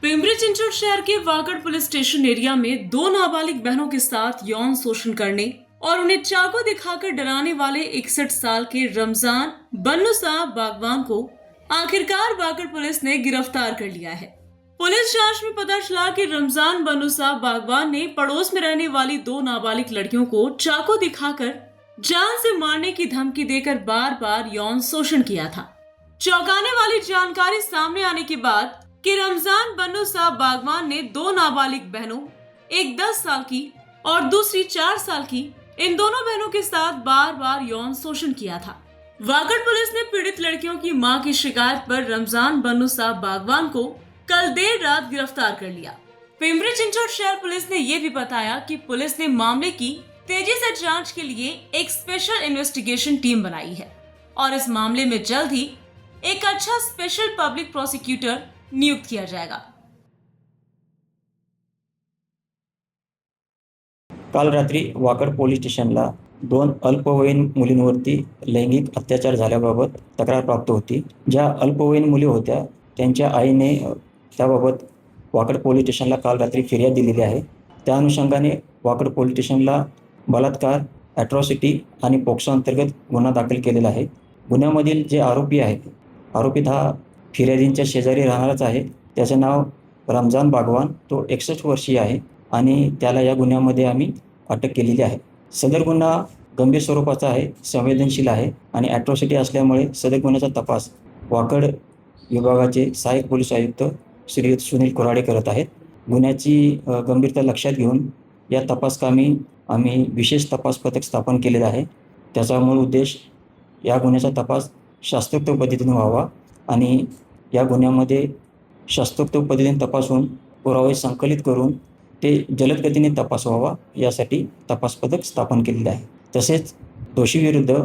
पिंपरी चिंचवड शहर के Wakad police station area में दो नाबालिग बहनों के साथ यौन शोषण करने और उन्हें चाकू दिखाकर डराने वाले 61 साल के रमजान बन्नू साहब बागवान को आखिरकार वाकड़ पुलिस ने गिरफ्तार कर लिया है। पुलिस जांच में पता चला कि रमजान बन्नू साहब बागवान ने पड़ोस में रहने वाली दो नाबालिग लड़कियों को चाकू दिखाकर जान से मारने की धमकी देकर बार बार यौन शोषण किया था। चौंकाने वाली जानकारी सामने आने के बाद कि रमजान बन्नू साहब बागवान ने दो नाबालिग बहनों, एक 10 साल की और दूसरी 4 साल की, इन दोनों बहनों के साथ बार बार यौन शोषण किया था। वाकड़ पुलिस ने पीड़ित लड़कियों की मां की शिकायत पर रमजान बन्नू साहब बागवान को कल देर रात गिरफ्तार कर लिया। पिंपरी चिंचवड शहर पुलिस ने यह भी बताया कि पुलिस ने मामले की तेजी से जांच के लिए एक स्पेशल इन्वेस्टिगेशन टीम बनाई है और इस मामले में जल्द ही एक अच्छा स्पेशल पब्लिक प्रोसिक्यूटर नियुक्त किया जाएगा। काल रात्री वाकड पोलीस स्टेशनला दोन अल्पवयीन मुलींवरती लैंगिक अत्याचार झाल्याबाबत तक्रार प्राप्त होती। ज्या अल्पवयीन मुली होत्या त्यांच्या आईने त्याबाबत वाकड पोलीस स्टेशनला काल रात्री फिर्याद दिलेली आहे। त्या अनुषंगाने वाकड पोलीस स्टेशनला बलात्कार, ॲट्रॉसिटी आणि पोक्सो अंतर्गत गुन्हा दाखल केलेला आहे। गुन्ह्यामधील जे आरोपी आहेत, आरोपीत हा फिर्यादींच्या शेजारी राहणारच आहे। त्याचं नाव रमजान बागवान, तो 61 वर्षीय आहे आणि त्याला या गुन्ह्यामध्ये आम्ही अटक केलेली आहे। सदर गुन्हा गंभीर स्वरूपाचा आहे, संवेदनशील आहे आणि ॲट्रॉसिटी असल्यामुळे सदर गुन्ह्याचा तपास वाकड विभागाचे सहाय्यक पोलीस आयुक्त श्री सुनील कोराडे करत आहेत। गुन्ह्याची गंभीरता लक्षात घेऊन या तपासकामी आम्ही विशेष तपास पथक स्थापन केलेलं आहे। त्याचा मूळ उद्देश या गुन्ह्याचा तपास शास्त्रोक्त पद्धतीने व्हावा आणि या गुन्ह्यामध्ये शास्त्रोक्त पद्धतीने तपासून पुरावे संकलित करून ते जलद गतीने तपास व्हावा यासाठी तपास पथक स्थापन केलेले आहे। तसेच दोषीविरुद्ध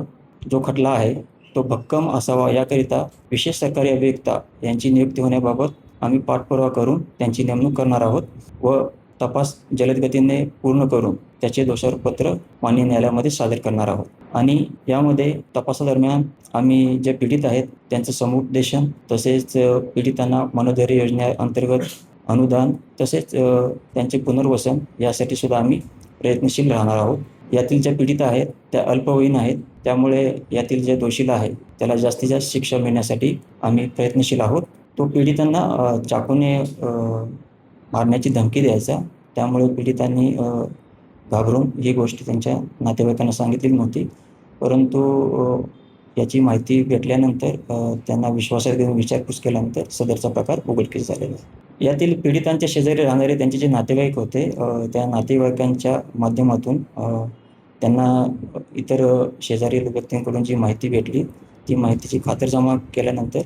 जो खटला आहे तो भक्कम असावा याकरिता विशेष सरकारी अभियंता यांची नियुक्ती होण्याबाबत आम्ही पाठपुरावा करून त्यांची नेमणूक करणार आहोत व तपास जलद गतीने पूर्ण करून त्याचे दोषारोप पत्र माननीय न्यायालयामध्ये सादर करणार आहोत। आणि यामध्ये तपासादरम्यान आम्ही जे पीडित आहेत त्यांचं समुपदेशन, तसेच पीडितांना मनोधैर्य योजनेअंतर्गत अनुदान, तसेच त्यांचे पुनर्वसन यासाठी सुद्धा आम्ही प्रयत्नशील राहणार आहोत। यातील ज्या पीडित आहेत त्या अल्पवयीन आहेत, त्यामुळे यातील जे दोषीला आहे त्याला जास्तीत जास्त शिक्षा मिळण्यासाठी आम्ही प्रयत्नशील आहोत। तो पीडितांना चाकूने मारण्याची धमकी द्यायचा, त्यामुळे पीडितांनी घाबरून ही गोष्ट त्यांच्या नातेवाईकांना सांगितली नव्हती, परंतु याची माहिती भेटल्यानंतर त्यांना विश्वासात घेऊन विचारपूस केल्यानंतर सदरचा प्रकार उघडकीस झालेला आहे। यातील पीडितांच्या शेजारी राहणारे त्यांचे जे नातेवाईक होते, त्या नातेवाईकांच्या माध्यमातून त्यांना इतर शेजारी व्यक्तींकडून जी माहिती भेटली ती माहितीची खातरजमा केल्यानंतर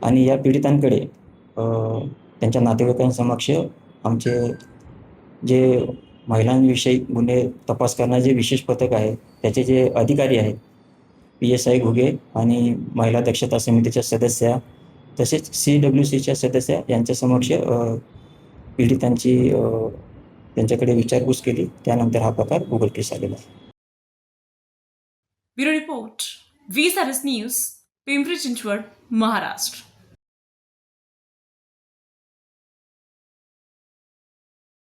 आणि या पीडितांकडे त्यांच्या नातेवाईकांसमक्ष आमचे जे महिलांविषयी गुन्हे तपास करणारे जे विशेष पथक आहे त्याचे जे अधिकारी आहेत, PSI घुगे आणि महिला दक्षता समितीच्या सदस्या, तसेच CWCच्या सदस्या यांच्या समक्ष पीडितांची त्यांच्याकडे विचारपूस केली, त्यानंतर हा प्रकार उघडकीस आलेला आहे। Bureau report, V-SRS news, Pimpri Chinchwad, Maharashtra.